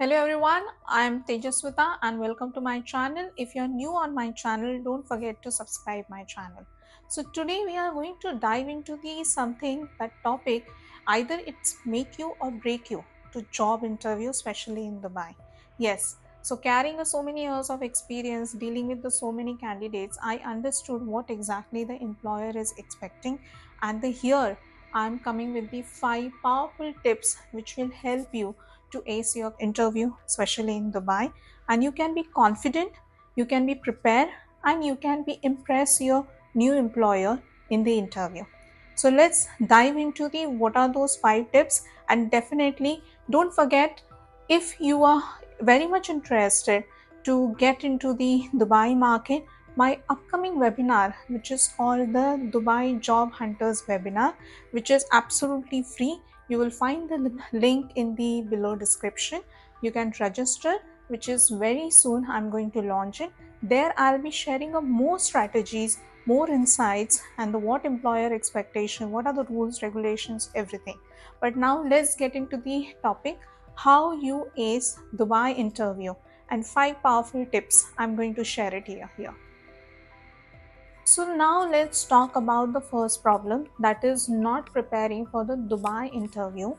Hello everyone, I am Tejaswita and welcome to my channel. If you are new on my channel, don't forget to subscribe my channel. So today we are going to dive into the something that topic either it's make you or break you to job interview, especially in Dubai. Yes, so carrying so many years of experience dealing with so many candidates, I understood what exactly the employer is expecting, and here I'm coming with the 5 powerful tips which will help you to ace your interview, especially in Dubai. And you can be confident, you can be prepared, and you can be impress your new employer in the interview. So let's dive into the what are those 5 tips, and definitely don't forget, if you are very much interested to get into the Dubai market, my upcoming webinar, which is called the Dubai Job Hunters webinar, which is absolutely free. You will find the link in the below description. You can register, which is very soon I'm going to launch it. There I'll be sharing more strategies, more insights, and the what employer expectation, what are the rules, regulations, everything. But now let's get into the topic, how you ace Dubai interview, and 5 powerful tips I'm going to share it here. So now let's talk about the first problem, that is not preparing for the Dubai interview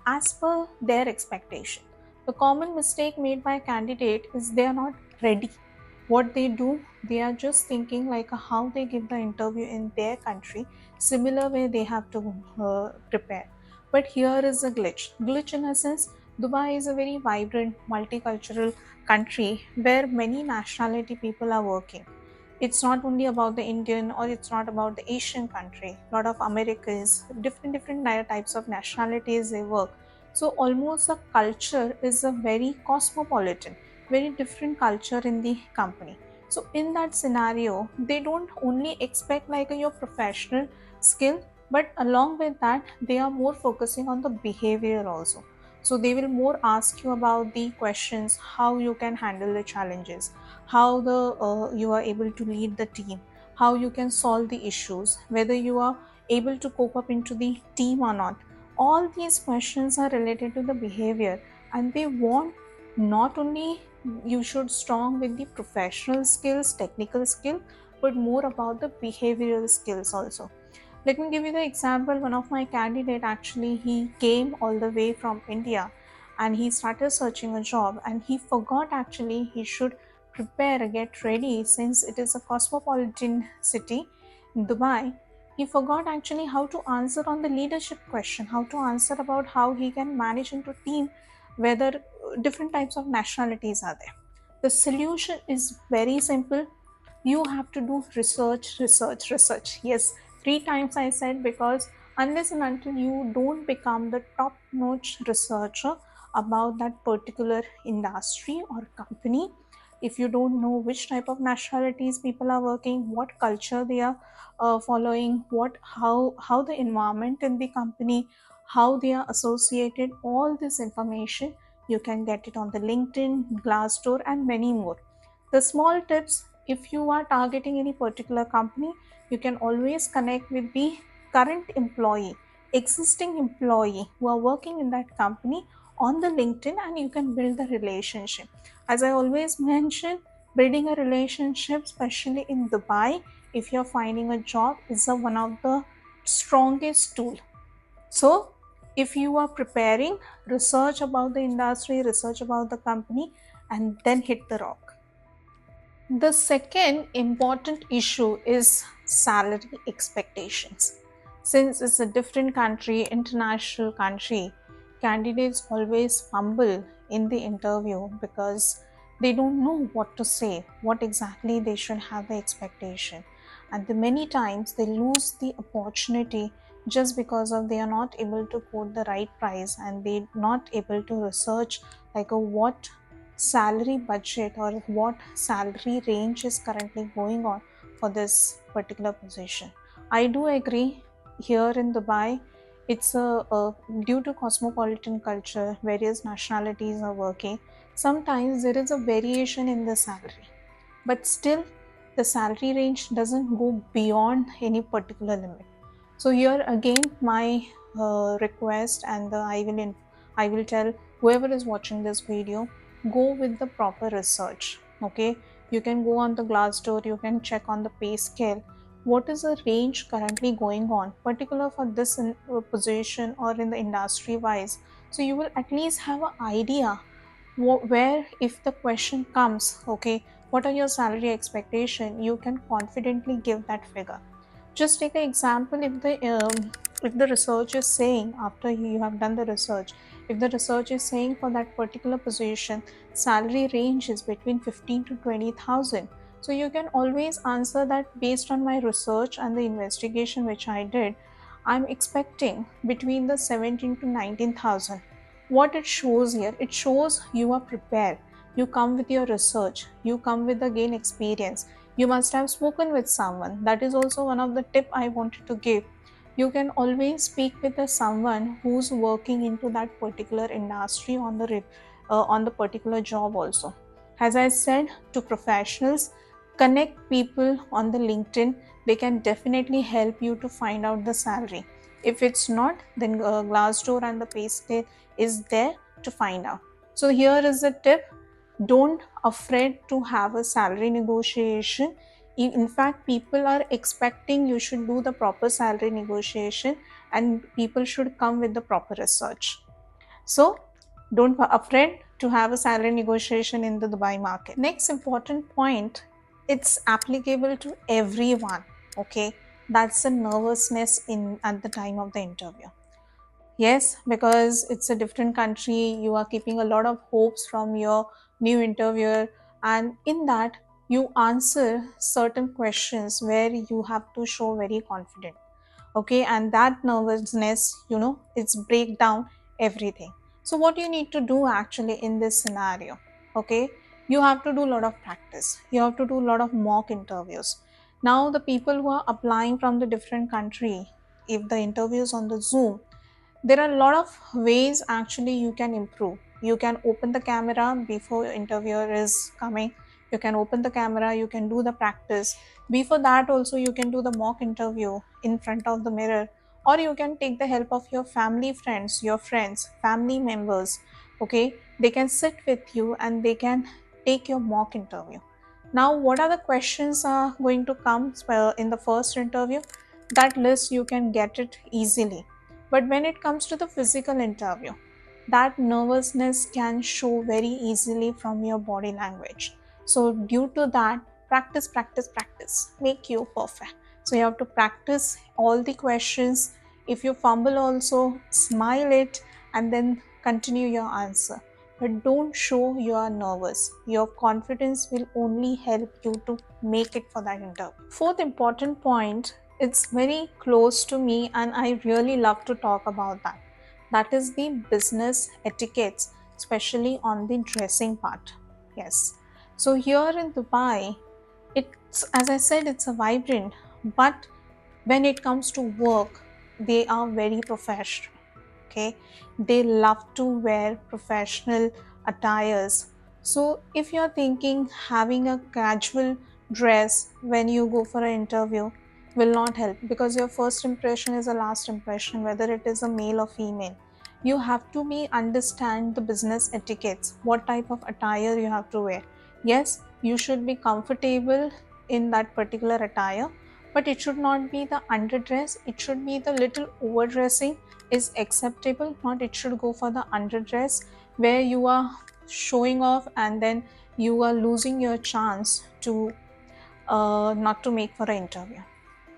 as per their expectation. The common mistake made by a candidate is they are not ready. What they do, they are just thinking like how they give the interview in their country, similar way they have to prepare. But here is a glitch. Glitch in a sense, Dubai is a very vibrant multicultural country where many nationality people are working. It's not only about the Indian or it's not about the Asian country. A lot of Americans, different types of nationalities they work. So almost the culture is a very cosmopolitan, very different culture in the company. So in that scenario, they don't only expect like your professional skill, but along with that, they are more focusing on the behavior also. So they will more ask you about the questions, how you can handle the challenges, how the you are able to lead the team, how you can solve the issues, whether you are able to cope up into the team or not. All these questions are related to the behavior, and they want not only you should strong with the professional skills, technical skill, but more about the behavioral skills also. Let me give you the example. One of my candidate, actually he came all the way from India and he started searching a job, and he forgot actually he should prepare, get ready, since it is a cosmopolitan city in Dubai. He forgot actually how to answer on the leadership question, how to answer about how he can manage into team, whether different types of nationalities are there. The solution is very simple. You have to do research, research, research. Yes, 3 times I said, because unless and until you don't become the top notch researcher about that particular industry or company, if you don't know which type of nationalities people are working, what culture they are following, what how the environment in the company, how they are associated, all this information you can get it on the LinkedIn, Glassdoor, and many more. The small tips, if you are targeting any particular company, you can always connect with the current employee, existing employee who are working in that company on the LinkedIn, and you can build the relationship. As I always mention, building a relationship, especially in Dubai, if you're finding a job, is one of the strongest tool. So, if you are preparing, research about the industry, research about the company, and then hit the rock. The second important issue is salary expectations. Since it's a different country, international country, candidates always fumble in the interview because they don't know what to say, what exactly they should have the expectation. And the many times they lose the opportunity just because of they are not able to quote the right price, and they not able to research like a what salary budget or what salary range is currently going on for this particular position. I do agree, here in Dubai, it's due to cosmopolitan culture, various nationalities are working. Sometimes there is a variation in the salary, but still the salary range doesn't go beyond any particular limit. So here again, my request, and I will tell whoever is watching this video, go with the proper research. Okay, you can go on the Glassdoor, you can check on the pay scale. What is the range currently going on, particular for this position or in the industry wise? So you will at least have an idea where if the question comes, okay, what are your salary expectation, you can confidently give that figure. Just take an example. If the research is saying, after you have done the research, if the research is saying for that particular position salary range is between 15 to 20,000, so you can always answer that based on my research and the investigation which I did, I'm expecting between the 17 to 19,000. What it shows here, it shows you are prepared, you come with your research, you come with the gain experience, you must have spoken with someone. That is also one of the tip I wanted to give. You can always speak with someone who's working into that particular industry on the particular job also. As I said, to professionals, connect people on the LinkedIn. They can definitely help you to find out the salary. If it's not, then Glassdoor and the Payscale is there to find out. So here is a tip: don't afraid to have a salary negotiation. In fact, people are expecting you should do the proper salary negotiation, and people should come with the proper research. So don't be afraid to have a salary negotiation in the Dubai market. Next important point, it's applicable to everyone. Okay, that's the nervousness in at the time of the interview. Yes, because it's a different country, you are keeping a lot of hopes from your new interviewer, and in that, you answer certain questions where you have to show very confident. Okay, and that nervousness, it's break down everything. So, what you need to do actually in this scenario, okay, you have to do a lot of practice, you have to do a lot of mock interviews. Now, the people who are applying from the different country, if the interview is on the Zoom, there are a lot of ways actually you can improve. You can open the camera before interviewer is coming, you can open the camera, you can do the practice. Before that also, you can do the mock interview in front of the mirror, or you can take the help of your friends, family members. Okay, they can sit with you and they can take your mock interview. Now, what are the questions are going to come in the first interview? That list you can get it easily. But when it comes to the physical interview, that nervousness can show very easily from your body language. So, due to that, practice, practice, practice, make you perfect. So, you have to practice all the questions. If you fumble, also smile it and then continue your answer. But don't show you are nervous. Your confidence will only help you to make it for that interview. Fourth important point, it's very close to me and I really love to talk about that. That is the business etiquettes, especially on the dressing part. Yes. So here in Dubai, it's, as I said, it's a vibrant, but when it comes to work, they are very professional. Okay, they love to wear professional attires. So if you're thinking having a casual dress when you go for an interview will not help, because your first impression is a last impression, whether it is a male or female. You have to be understand the business etiquettes, what type of attire you have to wear. Yes, you should be comfortable in that particular attire, but it should not be the underdress, it should be the little overdressing is acceptable, not it should go for the underdress where you are showing off and then you are losing your chance to not to make for an interview.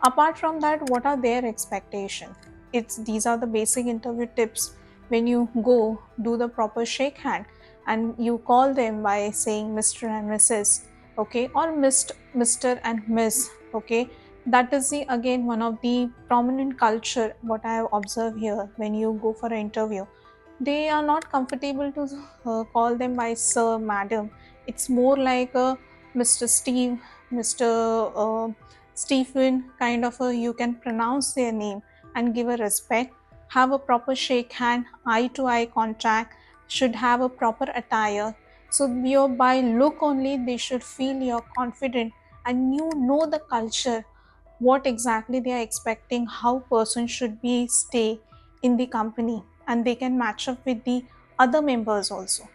Apart from that, what are their expectation? It's these are the basic interview tips. When you go, do the proper shake hand and you call them by saying Mr. and Mrs. Okay, or Mr. and Miss. Okay, that is the again one of the prominent culture what I have observed here. When you go for an interview, they are not comfortable to call them by sir, madam. It's more like a Mr. Steve, Mr. Stephen, kind of a, you can pronounce their name and give a respect. Have a proper shake hand, eye to eye contact, should have a proper attire. So your by look only they should feel you're confident and you know the culture, what exactly they are expecting, how person should be stay in the company, and they can match up with the other members also.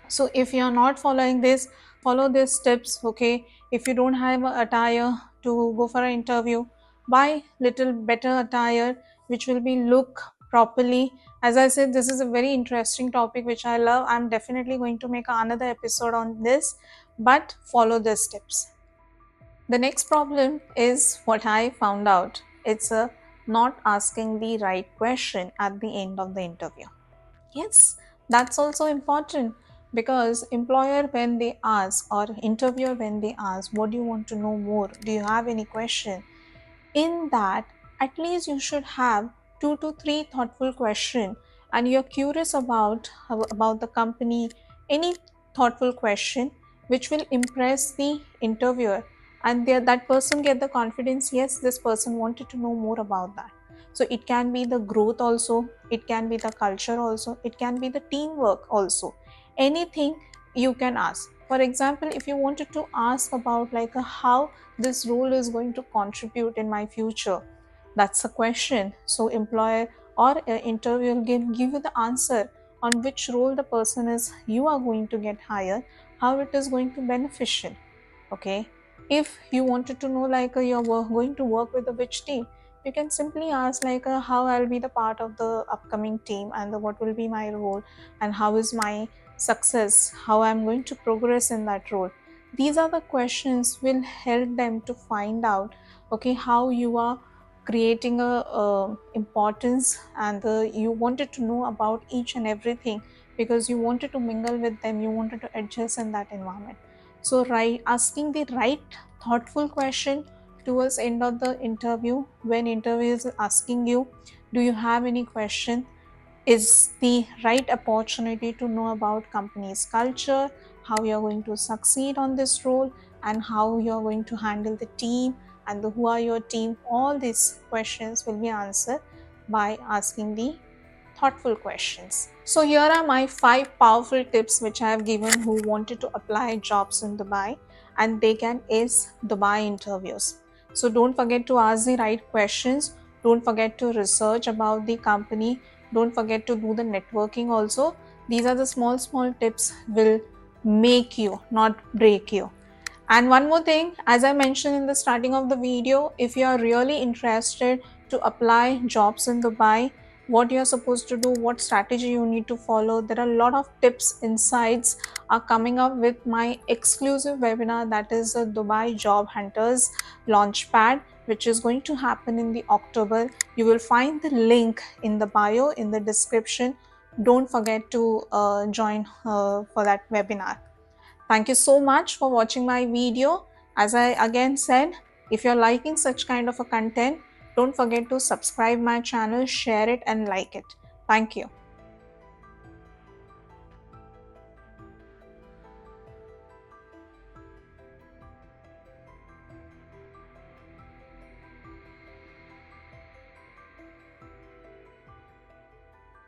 So if you are not following this, follow these tips. Okay, if you don't have a attire to go for an interview, buy little better attire which will be look properly. As I said, this is a very interesting topic which I love. I'm definitely going to make another episode on this, but follow these tips. The next problem is what I found out. It's a not asking the right question at the end of the interview. Yes, that's also important because employer when they ask or interviewer when they ask, what do you want to know more? Do you have any question? In that, at least you should have 2 to 3 thoughtful question, and you're curious about the company, any thoughtful question which will impress the interviewer, and that person get the confidence, yes, this person wanted to know more about that. So it can be the growth also, it can be the culture also, it can be the teamwork also, anything you can ask. For example, if you wanted to ask about like how this role is going to contribute in my future, that's a question. So employer or interviewer will give you the answer on which role the person is you are going to get hired, how it is going to beneficial. Okay, if you wanted to know like going to work with a which team, you can simply ask like how I'll be the part of the upcoming team, and what will be my role, and how is my success, how I'm going to progress in that role. These are the questions will help them to find out, okay, how you are creating a importance, and you wanted to know about each and everything because you wanted to mingle with them, you wanted to adjust in that environment. So right, asking the right thoughtful question towards end of the interview, when interview is asking you, do you have any question, is the right opportunity to know about company's culture, how you're going to succeed on this role, and how you're going to handle the team, and who are your team. All these questions will be answered by asking the thoughtful questions. So here are my 5 powerful tips which I have given who wanted to apply jobs in Dubai and they can ace Dubai interviews. So don't forget to ask the right questions. Don't forget to research about the company. Don't forget to do the networking also. These are the small tips will make you, not break you. And one more thing, as I mentioned in the starting of the video, if you are really interested to apply jobs in Dubai, what you are supposed to do, what strategy you need to follow, there are a lot of tips, insights are coming up with my exclusive webinar, that is the Dubai Job Hunters Launchpad, which is going to happen in the October. You will find the link in the bio, in the description. Don't forget to join for that webinar. Thank you so much for watching my video. As I again said, if you're liking such kind of a content, don't forget to subscribe my channel, share it and like it. Thank you.